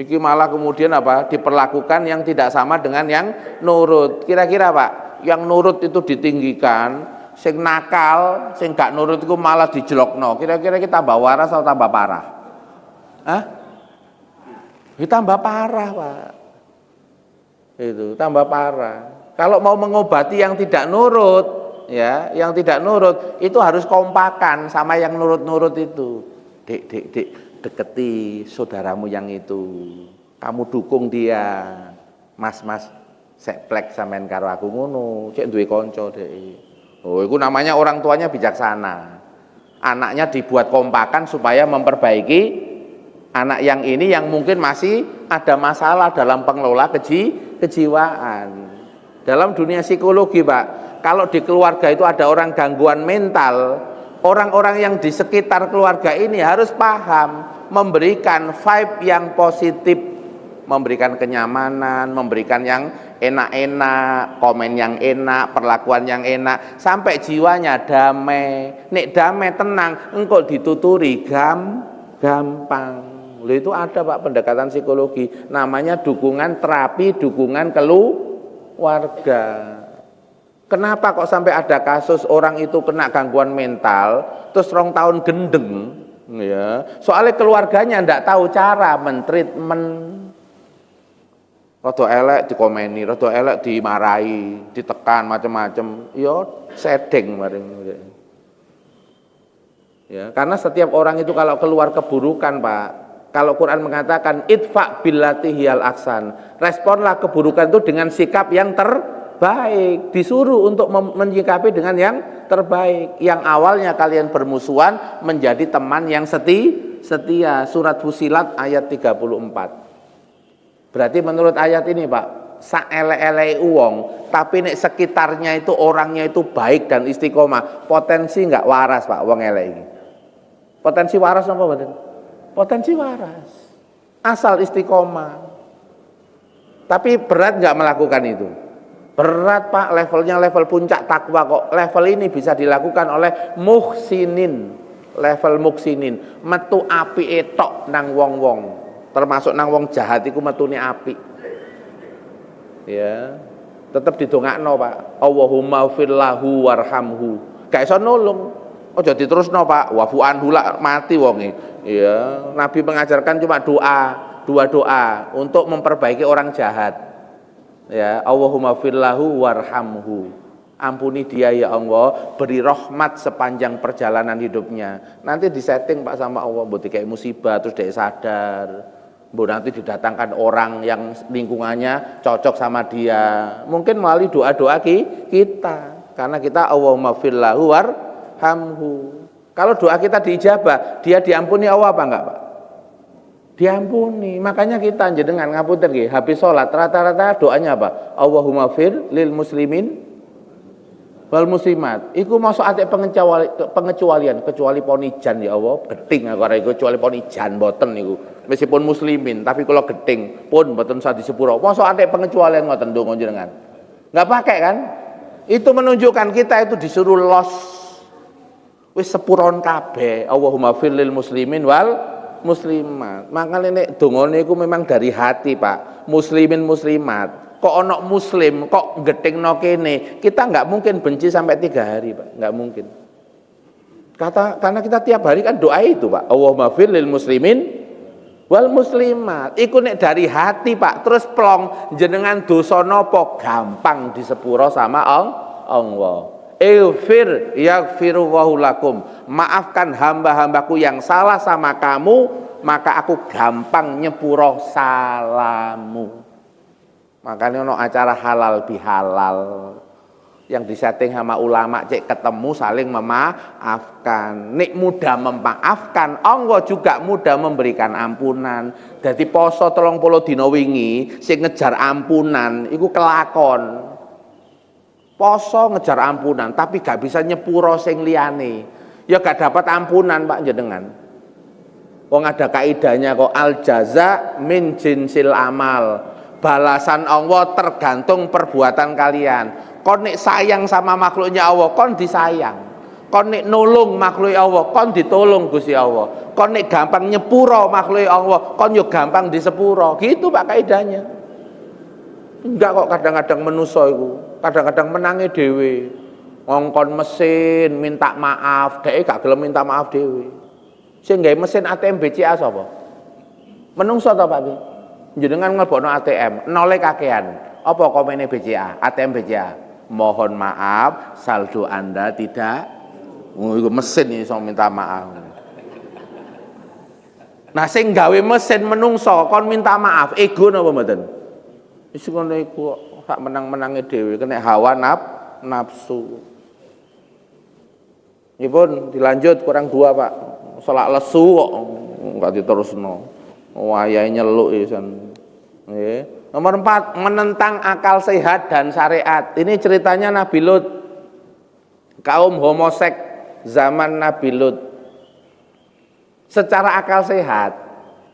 S1: Iki malah kemudian apa? Diperlakukan yang tidak sama dengan yang nurut. Kira-kira, Pak, yang nurut itu ditinggikan, sing nakal, sing gak nurut itu malah dijelokno. Kira-kira kita tambah waras atau tambah parah? Hah? Tambah parah, Pak. Itu tambah parah. Kalau mau mengobati yang tidak nurut, ya, yang tidak nurut itu harus kompakan sama yang nurut-nurut itu. Dek, deketi saudaramu yang itu. Kamu dukung dia. Mas, sek plek sampean karo aku ngono, cek duwe kanca dek. Oh, itu namanya orang tuanya bijaksana. Anaknya dibuat kompakan supaya memperbaiki anak yang ini yang mungkin masih ada masalah dalam pengelola kejiwaan. Dalam dunia psikologi, Pak, kalau di keluarga itu ada orang gangguan mental, orang-orang yang di sekitar keluarga ini harus paham, memberikan vibe yang positif, memberikan kenyamanan, memberikan yang enak-enak, komen yang enak, perlakuan yang enak, sampai jiwanya damai. Nek damai tenang, engkau dituturi gampang. Loh, itu ada, Pak, pendekatan psikologi, namanya dukungan terapi, dukungan keluarga. Kenapa kok sampai ada kasus orang itu kena gangguan mental terus 2 tahun gendeng, ya? Soalnya keluarganya ndak tahu cara mentreatment. Rada elek dikomeni, rada elek dimarahi, ditekan macam-macam. Ya sedeng maring. Ya, karena setiap orang itu kalau keluar keburukan, Pak, kalau Quran mengatakan idfa billati hiyal ahsan, responlah keburukan itu dengan sikap yang terbaik. Disuruh untuk menyikapi dengan yang terbaik. Yang awalnya kalian bermusuhan menjadi teman yang setia. Surat Fusilat ayat 34. Berarti menurut ayat ini, Pak, saelek-elek uang, tapi nek sekitarnya itu orangnya itu baik dan istiqomah, potensi enggak waras, Pak, wong elek iki. Potensi waras apa mboten? Potensi waras. Asal istiqomah. Tapi berat enggak melakukan itu? Berat, Pak, levelnya level puncak takwa kok. Level ini bisa dilakukan oleh muhsinin. Level muhsinin, metu api etok nang wong-wong. Termasuk nang wong jahat iku metune api. Ya. Tetep didongakno, Pak. Allahumma firlahu warhamhu. Gak iso nulung. Aja diterusno, Pak. Wafu anhu lak mati wonge. Ya, Nabi mengajarkan cuma dua doa untuk memperbaiki orang jahat. Ya, Allahumma firlahu warhamhu. Ampuni dia ya Allah, beri rahmat sepanjang perjalanan hidupnya. Nanti disetting, Pak, sama Allah, mbok kayak musibah terus dia sadar. Nanti didatangkan orang yang lingkungannya cocok sama dia. Mungkin melalui doa-doa kita. Karena kita Allahumma firlahu warhamhu. Kalau doa kita diijabah, dia diampuni Allah apa enggak, Pak? Diampuni. Makanya kita jenengan ngapunten nggih, habis sholat rata-rata doanya apa? Allahumma fir lil muslimin wal muslimat. Iku masuk ate pengecualian kecuali ponijan ya Allah. Geting aku ora iku kecuali ponijan mboten niku. Meskipun muslimin tapi kalau geting pun mboten usah disepuro. Masuk ate pengecualian ngoten ndonga jenengan. Enggak pakai kan? Itu menunjukkan kita itu disuruh los. Wis sepuron kabeh. Allahumma fir lil muslimin wal muslimat. Makane nek dongane iku memang dari hati, Pak. Muslimin muslimat. Kok ono muslim, kok getingno kene, kita nggak mungkin benci sampai 3 hari, Pak, nggak mungkin. Karena kita tiap hari kan doa itu, Pak. Allahumma fir lil muslimin wal muslimat. Iku nek dari hati, Pak, terus plong jenengan dosa napa gampang disepuro sama Allah. Ighfir yaghfirullahu lakum. Maafkan hamba-hambaku yang salah sama kamu, maka aku gampang nyepuro salamu. Makanya ono acara halal bihalal yang disetting sama ulama, cek ketemu saling memaafkan. Nek mudah memaafkan, Allah juga mudah memberikan ampunan. Jadi poso 30 dina wingi sing ngejar ampunan iku kelakon. Poso ngejar ampunan tapi gak bisa nyepuro sing liyane. Ya gak dapat ampunan, Pak, jenengan. Wong ada kaidahnya kok, al jaza min jinsil amal. Balasan Allah tergantung perbuatan kalian. Kon nek sayang sama makhluknya Allah, kon disayang. Kon nek nulung makhluk Allah, kon ditolong Gusti Allah. Kon nek gampang nyepuro makhluk Allah, kon yo gampang disepuro. Gitu, Pak, kaidahnya. Enggak kok kadang-kadang menuso iku. Kadang-kadang menangi dhewe. Ngongkon mesin minta maaf, dhek gak gelem minta maaf dhewe. Sing gawe mesin ATM BCA sapa? Menungso ta, Pak? Jenengan ngelbokno ATM, nole kakean. Apa komene BCA? ATM BCA. Mohon maaf, saldo Anda tidak. Iku mesin iso minta maaf. Nah, sing gawe mesin menungso kon minta maaf, ego napa mboten? Wis ngono iku sak menang-menange dhewe kena hawa nafsu. Nipun dilanjut kurang 2, Pak. Salat lesu kok enggak diterusno. Wayahe nyeluk isan. Nggih. Nomor 4, menentang akal sehat dan syariat. Ini ceritanya Nabi Lut. Kaum homoseks zaman Nabi Lut. Secara akal sehat,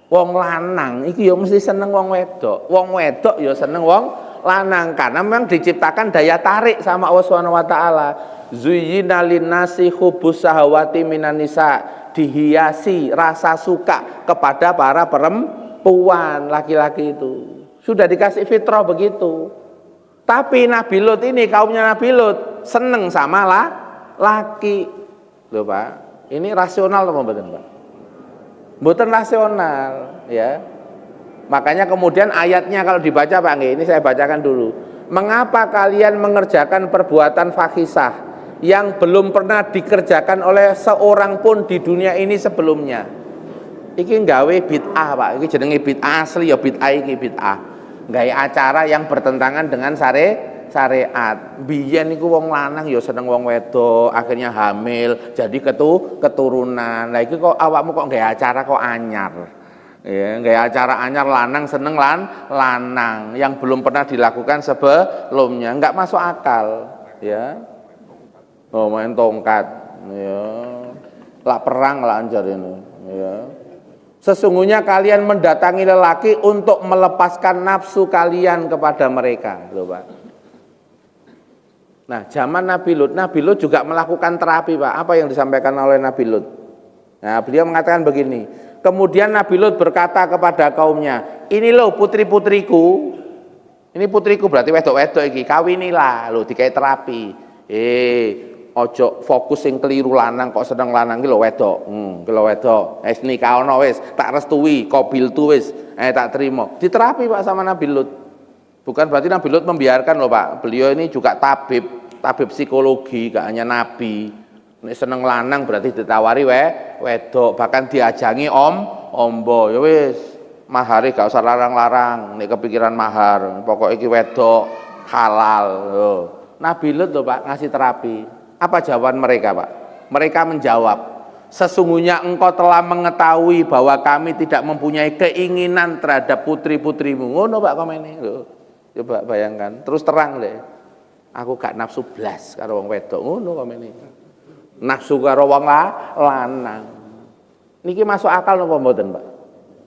S1: wong lanang iki ya mesti seneng wong wedok. Wong wedok ya seneng wong lanang karena memang diciptakan daya tarik sama Allah Subhanahu wa taala. Zuyyina linnasi hubbus sahawati minan nisa, dihiasi rasa suka kepada para perempuan, laki-laki itu. Sudah dikasih fitrah begitu. Tapi Nabi Lut ini, kaumnya Nabi Lut seneng sama laki. Loh, Pak, ini rasional atau mboten, Pak? Mboten rasional, ya. Makanya kemudian ayatnya kalau dibaca Pak nggih, ini saya bacakan dulu. Mengapa kalian mengerjakan perbuatan fahisah yang belum pernah dikerjakan oleh seorang pun di dunia ini sebelumnya? Iki nggawe bid'ah Pak, iki jenenge bid'ah asli ya, bid'ah iki bid'ah. Nggawe acara yang bertentangan dengan syariat. Biyen niku wong lanang ya seneng wong wedok, akhirnya hamil, jadi keturunan. Lah iki kok awakmu kok nggawe acara kok anyar. Ya, gaya acara anyar lanang seneng lanang yang belum pernah dilakukan sebelumnya, enggak masuk akal, ya. Oh, main tongkat, ya. Lah perang lah anjar ini, ya. Sesungguhnya kalian mendatangi lelaki untuk melepaskan nafsu kalian kepada mereka, loh Pak. Nah, zaman Nabi Lut juga melakukan terapi, Pak. Apa yang disampaikan oleh Nabi Lut? Nah, beliau mengatakan begini. Kemudian Nabi Lut berkata kepada kaumnya, ini loh putri-putriku, ini putriku berarti wedok-wedok iki, kawinilah, loh dikai terapi. Ojo fokus sing keliru lanang kok seneng lanang iki lho wedok. Ki lho wedok. Wis nikahono wis, tak restui, qabil tu wis, tak terima. Diterapi Pak sama Nabi Lut. Bukan berarti Nabi Lut membiarkan loh Pak. Beliau ini juga tabib psikologi, gak hanya nabi. Nek seneng lanang berarti ditawari wedok, bahkan diajangi ombo. Ya wis, mahare gak usah larang-larang. Nek kepikiran mahar, pokok iki wedok halal. Loh. Nabi Lut loh Pak ngasih terapi. Apa jawaban mereka Pak? Mereka menjawab, sesungguhnya engkau telah mengetahui bahwa kami tidak mempunyai keinginan terhadap putri-putrimu. Ngono Pak komennya. Loh. Coba bayangkan, terus terang deh. Aku gak nafsu blas karo wong wedok. Ngono komennya. Nafsu karo wong lanang. Niki masuk akal napa mboten, Pak?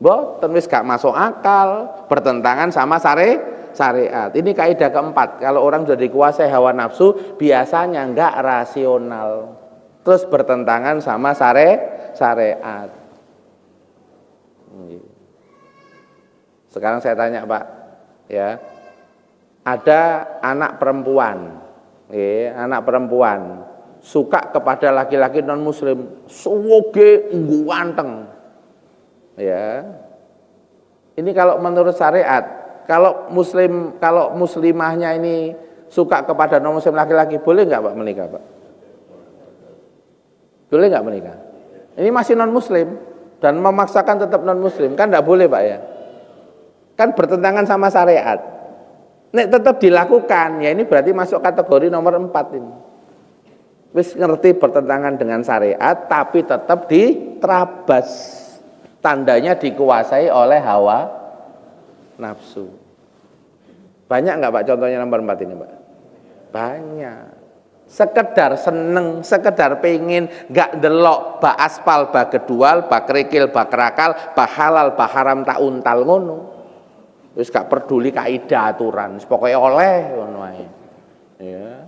S1: Mboten, wis gak masuk akal, bertentangan sama syariat. Ini kaidah keempat. Kalau orang sudah dikuasai hawa nafsu, biasanya enggak rasional. Terus bertentangan sama syariat. Sekarang saya tanya, Pak, ya. Ada anak perempuan. Anak perempuan suka kepada laki-laki non muslim, suwoge ganteng, ya. Ini kalau menurut syariat, kalau muslimahnya ini suka kepada non muslim laki-laki, boleh nggak Pak menikah Pak? Boleh nggak menikah? Ini masih non muslim dan memaksakan tetap non muslim, kan nggak boleh Pak ya? Kan bertentangan sama syariat. Nek tetap dilakukan, ya ini berarti masuk kategori nomor 4 ini. Wis ngerti bertentangan dengan syariat tapi tetap diterabas, tandanya dikuasai oleh hawa nafsu. Banyak nggak Pak contohnya nomor 4 ini Pak? Banyak. Sekedar seneng, sekedar pengen, nggak delok ba aspal, ba gedual, ba kerikil, ba kerakal, ba halal, ba haram tak untal ngono. Wis gak peduli kaidah aturan, pokoknya oleh ngono ae. Ya.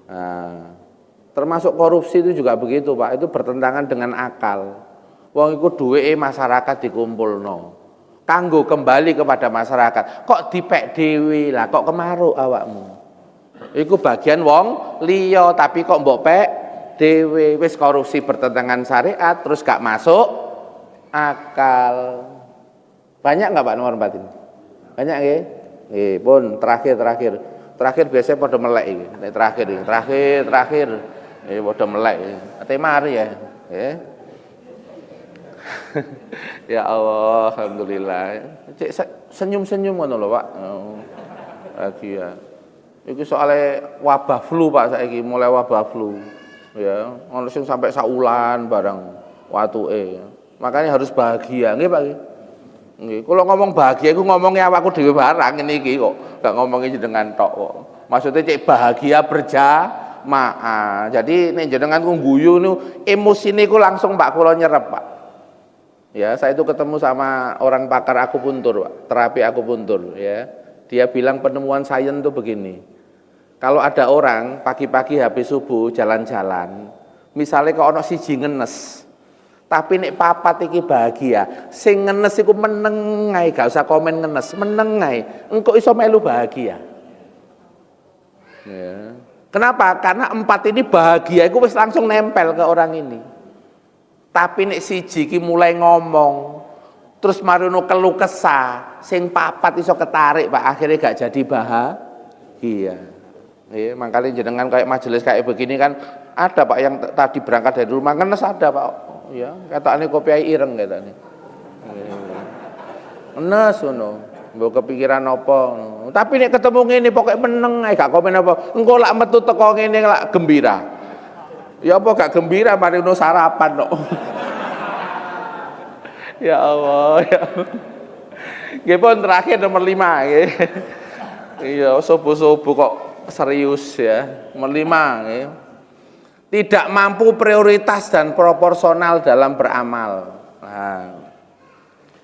S1: Nah, termasuk korupsi itu juga begitu Pak, itu bertentangan dengan akal. Wong iku duweke masyarakat dikumpulno, kanggo kembali kepada masyarakat. Kok dipek dhewe lah, kok kemaruk awakmu? Iku bagian wong liya tapi kok mbok pek dhewe. Wis korupsi bertentangan syariat terus gak masuk akal. Banyak nggak Pak nomor 4 ini? Banyak nggih? Nggih, pun terakhir. Terakhir biasanya pada melek iki. Nek terakhir. Pada melek. Ate mari ya. Ya Allah, alhamdulillah. Cek senyum-senyum ngono lho, Pak. Lagi ya. Iki soalnya wabah flu Pak saiki, mulai wabah flu. Ya, ono sing sampai saulan barang watuke. Makanya harus bahagia, nggih Pak nggih. Nggih, kula ngomong bahagia iku ngomongnya awakku dhewe barang ngene iki kok, gak ngomongi jenengan tok kok. Maksudnya cek bahagia berjamaah. Jadi nek jenengan ku guyu niku emosine ku langsung Pak kula nyerep, Pak. Ya, saya itu ketemu sama orang pakar akupuntur, Pak, terapi akupuntur ya. Dia bilang penemuan sains itu begini. Kalau ada orang pagi-pagi habis subuh jalan-jalan, misalnya kok ono siji ngenes, tapi nek papat iki bahagia, sing ngenes iku meneng ae, gak usah komen ngenes, meneng ae. Engko iso melu bahagia. Ya. Kenapa? Karena 4 ini bahagia iku wis langsung nempel ke orang ini. Tapi nek siji iki mulai ngomong, Terus marono keluh kesah, sing papat iso ketarik Pak, akhirnya gak jadi bahagia. Iya, makanya jenengan kayak majelis kayak begini kan ada Pak yang tadi berangkat dari rumah ngenes ada Pak. Ya, katanya kopi ai ireng katanya. Ngenes ngono. Mbok kepikiran apa. Tapi nek ketemu ngene pokoke meneng ae gak komen apa. Engko lak metu teko ngene lak gembira. Ya apa gak gembira mari ono sarapan kok. Ya Allah, ya. Nggih pun terakhir nomor 5 nggih. Iya, subuh-subuh kok serius ya. Nomor 5 nggih. Tidak mampu prioritas dan proporsional dalam beramal. Nah,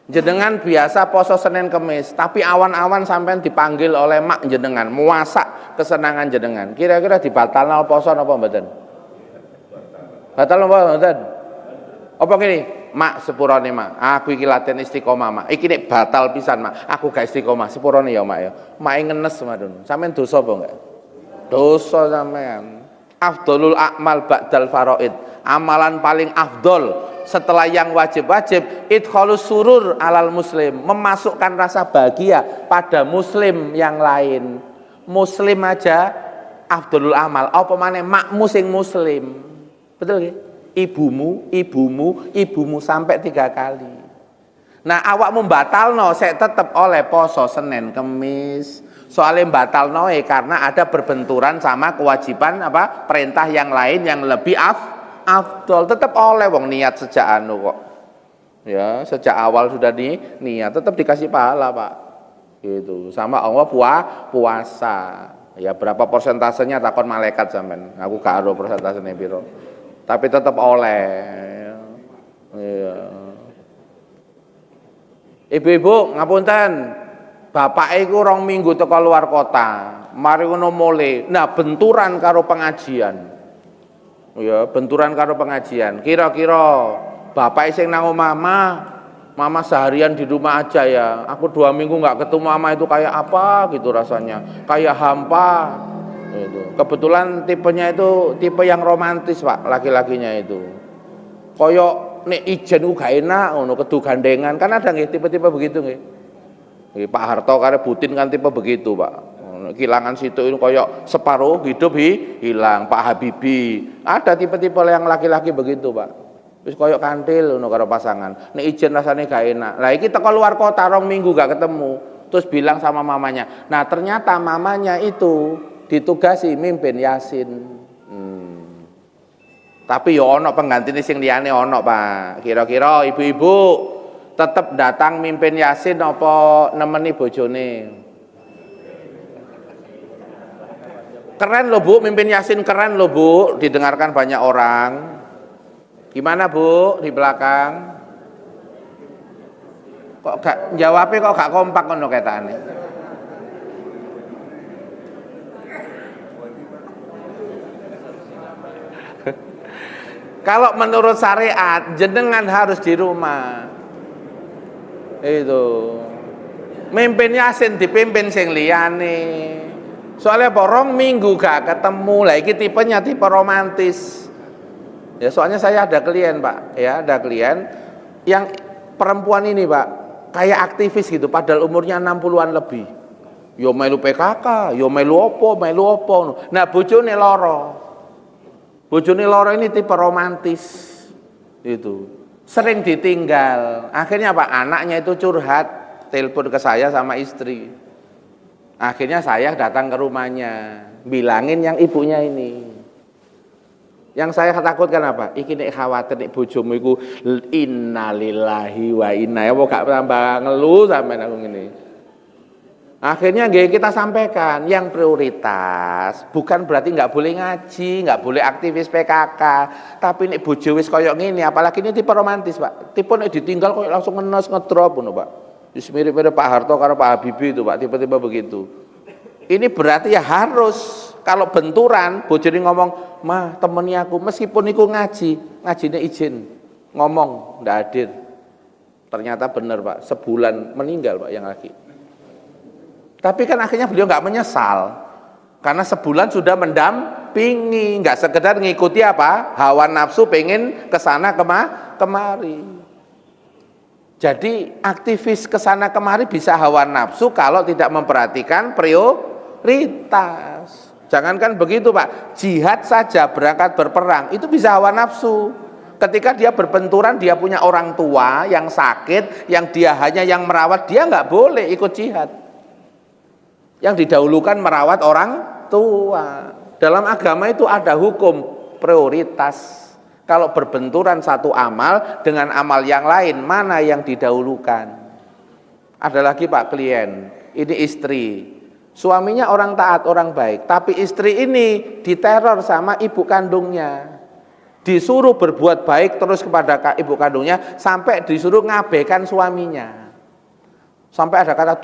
S1: jenengan biasa poso Senin Kemis, tapi awan-awan sampai dipanggil oleh mak jenengan, muasak kesenangan jenengan. Kira-kira dibatalno poso napa mboten? Batal napa mboten? Apa gini? Mak sepurane mak, aku iki latihan istiqomah mak. Iki nek batal pisan mak, aku gak istiqomah. Sepurane ya mak ya. Mak ngenes madun. Sampeyan dosa apa enggak? Dosa sampean. Afdolul a'mal ba'dal faraid. Amalan paling afdol setelah yang wajib-wajib idkhalus surur alal muslim, memasukkan rasa bahagia pada muslim yang lain. Muslim aja afdolul amal, apa maneh makmu sing muslim. Betul nggih? Ibumu sampai 3 kali. Nah, awakmu batalno sik tetep oleh poso Senin Kemis. Soalnya batalno karena ada berbenturan sama kewajiban apa perintah yang lain yang lebih afdol. Tetap oleh wong niat sejak anu kok. Ya, sejak awal sudah niat tetap dikasih pahala, Pak. Gitu. Sama Allah puasa. Ya berapa persentasenya takon malaikat sampean. Aku gak ero persentasenya piro. Tapi tetap oleh. Ya. Ibu-ibu ngapunten. Bapak iku 2 minggu teko luar kota, mari ngono mule. Nah, benturan karo pengajian. Ya, benturan karo pengajian. Kira-kira bapak sing nang omah, mama seharian di rumah aja ya. Aku 2 minggu nggak ketemu mama itu kayak apa gitu rasanya. Kayak hampa. Gitu. Kebetulan tipenya itu tipe yang romantis, Pak, laki-lakinya itu. Koyok nek ijen ku gak enak ngono kedu gandengan. Kan ada nggih tipe-tipe begitu nggih. Pak Harto kare Putin kan tipe begitu Pak. Kilangan situ ini koyok separuh hidup hilang. Pak Habibie ada tipe-tipe yang laki-laki begitu Pak. Terus koyok kantil ngono karo pasangan. Nek ijen rasane gak enak. Lah iki teko luar kota 2 minggu gak ketemu. Terus bilang sama mamanya. Nah ternyata mamanya itu ditugasi mimpin Yasin. Tapi yo ono penggantine sing liyane ono Pak. Kira-kira ibu-ibu tetap datang mimpin Yasin apa nemeni bojone? Keren loh Bu, mimpin Yasin keren loh Bu, didengarkan banyak orang. Gimana Bu di belakang? Kok gak jawabnya kok gak kompak ngono ketane? Kalau menurut syariat jenengan harus di rumah. Itu mimpin Yasin dipimpin sing liyane. Soalnya 2 minggu gak ketemu. Lah iki tipenya tipe romantis. Ya soalnya saya ada klien Pak, ya ada klien yang perempuan ini Pak, kayak aktivis gitu padahal umurnya 60-an lebih. Yo melu PKK, yo melu opo. Nah bojone loro. Bojone loro ini tipe romantis. Itu. Sering ditinggal. Akhirnya Pak, anaknya itu curhat, telepon ke saya sama istri. Akhirnya saya datang ke rumahnya, bilangin yang ibunya ini. Yang saya takutkan apa? Iki nek khawatir nek bojomu iku innalillahi wa inna ya kok gak tambah ngeluh sampean aku ngene. Akhirnya kita sampaikan yang prioritas bukan berarti nggak boleh ngaji, nggak boleh aktivis PKK, tapi nek bojo wis koyo ngene, apalagi ini tipe romantis Pak, tipe nek ditinggal koyo langsung ngenes ngedrop ngono Pak. Wis mirip-mirip Pak Harto karo Pak Habibie itu Pak, tipe-tipe begitu. Ini berarti ya harus kalau benturan bojone ngomong, "Mah, temeni aku meskipun iku ngajine izin." Ngomong ndak hadir. Ternyata benar Pak, sebulan meninggal Pak yang laki. Tapi kan akhirnya beliau nggak menyesal karena sebulan sudah mendampingi, nggak sekedar ngikuti apa hawa nafsu pengen kesana kemari. Jadi aktivis kesana kemari bisa hawa nafsu kalau tidak memperhatikan prioritas. Jangankan begitu Pak, jihad saja berangkat berperang itu bisa hawa nafsu. Ketika dia berbenturan, dia punya orang tua yang sakit, yang dia hanya yang merawat, dia nggak boleh ikut jihad. Yang didahulukan merawat orang tua. Dalam agama itu ada hukum prioritas. Kalau berbenturan satu amal dengan amal yang lain, mana yang didahulukan? Ada lagi Pak klien, ini istri, suaminya orang taat, orang baik, tapi istri ini diteror sama ibu kandungnya, disuruh berbuat baik terus kepada ibu kandungnya, sampai disuruh ngabaikan suaminya, sampai ada kata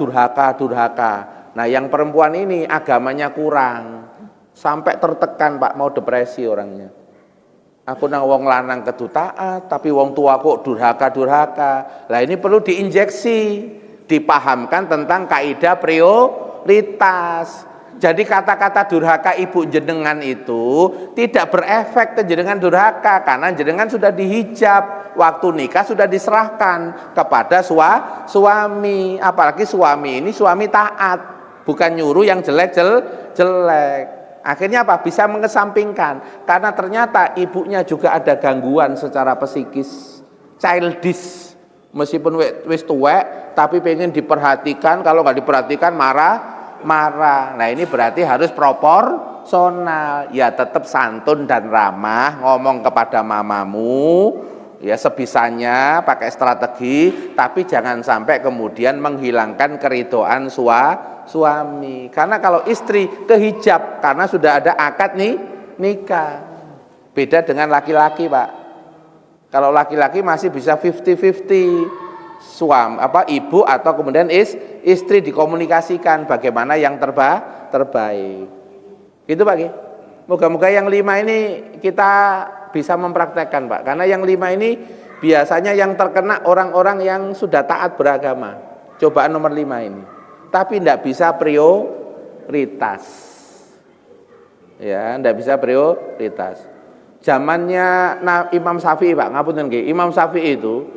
S1: durhaka. Nah yang perempuan ini agamanya kurang, sampai tertekan Pak, mau depresi orangnya. Aku nang wong lanang kedu taat, tapi wong tua kok durhaka. Lah ini perlu diinjeksi, dipahamkan tentang kaidah prioritas. Jadi kata-kata durhaka ibu jenengan itu tidak berefek ke jenengan durhaka, karena jenengan sudah dihijab, waktu nikah sudah diserahkan kepada suami. Apalagi suami ini suami taat, bukan nyuruh yang jelek. Akhirnya apa? Bisa mengesampingkan, karena ternyata ibunya juga ada gangguan secara psikis, childish, meskipun wis tuwek tapi pengen diperhatikan, kalau nggak diperhatikan marah. Nah ini berarti harus proporsional, ya tetap santun dan ramah, ngomong kepada mamamu ya sebisanya, pakai strategi, tapi jangan sampai kemudian menghilangkan keridhaan suami. Karena kalau istri kehijab karena sudah ada akad nikah. Beda dengan laki-laki Pak. Kalau laki-laki masih bisa 50-50, ibu atau kemudian istri dikomunikasikan bagaimana yang terbaik. Gitu Pak. Moga-moga yang 5 ini kita bisa mempraktekkan Pak, karena yang 5 ini biasanya yang terkena orang-orang yang sudah taat beragama. Cobaan nomor 5 ini, tapi tidak bisa prioritas, ya tidak bisa prioritas. Zamannya Imam Syafi'i Pak, ngapunten nggih, Imam Syafi'i itu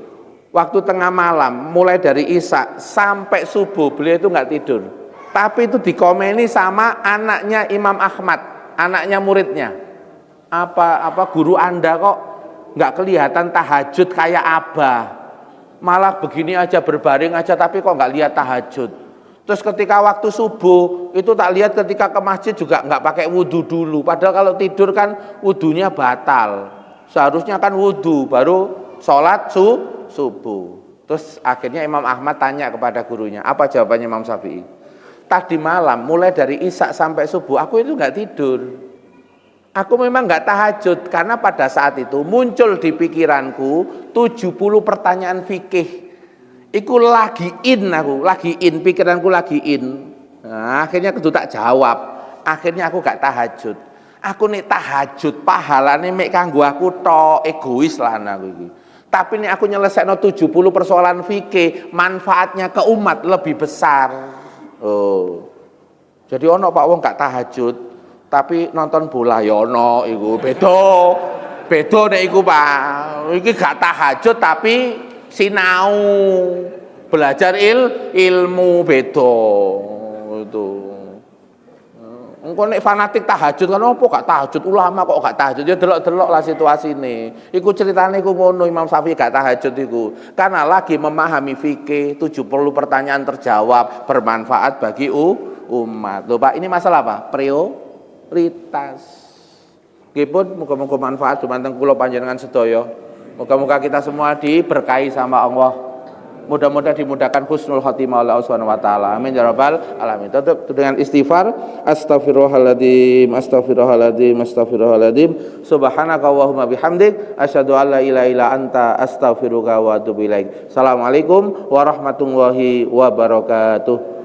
S1: waktu tengah malam mulai dari Isya sampai subuh beliau itu nggak tidur, tapi itu dikomeni sama anaknya Imam Ahmad, anaknya muridnya. Apa guru Anda kok nggak kelihatan tahajud kayak Abah, malah begini aja berbaring aja tapi kok nggak lihat tahajud. Terus ketika waktu subuh itu tak lihat ketika ke masjid juga nggak pakai wudhu dulu, padahal kalau tidur kan wudhunya batal, seharusnya kan wudhu baru sholat subuh. Terus akhirnya Imam Ahmad tanya kepada gurunya, apa jawabannya Imam Syafi'i? Tadi malam mulai dari Isya sampai subuh aku itu nggak tidur. Aku memang nggak tahajud karena pada saat itu muncul di pikiranku 70 pertanyaan fikih. Iku lagi in, pikiranku lagi in. Nah, akhirnya aku tak jawab. Akhirnya aku gak tahajud. Aku nih tahajud pahalane mek kanggo aku tok, egois lah aku iki. Tapi nih aku nyelesaikno 70 persoalan fikih, manfaatnya ke umat lebih besar. Oh. Jadi ono Pak wong gak tahajud tapi nonton bola ya ono iku beda nek iku Pak. Iki gak tahajud tapi sinau, belajar ilmu beda itu. Engko nek fanatik tahajud kan opo gak tahajud, ulama kok gak tahajud, ya delok-delok lah situasine. Iku ceritane iku ngono, Imam Syafi'i gak tahajud iku karena lagi memahami fikih, 70 pertanyaan terjawab, bermanfaat bagi umat. Loh Pak, ini masalah apa? Prioritas. Nggih pun muga-muga manfaat dumateng kula panjenengan sedaya. Moga-moga kita semua diberkahi sama Allah. Mudah-mudahan dimudahkan husnul khotimah oleh Allah Subhanahu wa taala. Amin ya rabbal alamin. Tutup dengan istighfar. Astaghfirullahaladzim, astaghfirullahaladzim, astaghfirullahaladzim. Subhanaka Allahumma bihamdik, asyhadu an la ilaha illa anta, astaghfiruka wa atubu ilaik. Assalamualaikum warahmatullahi wabarakatuh.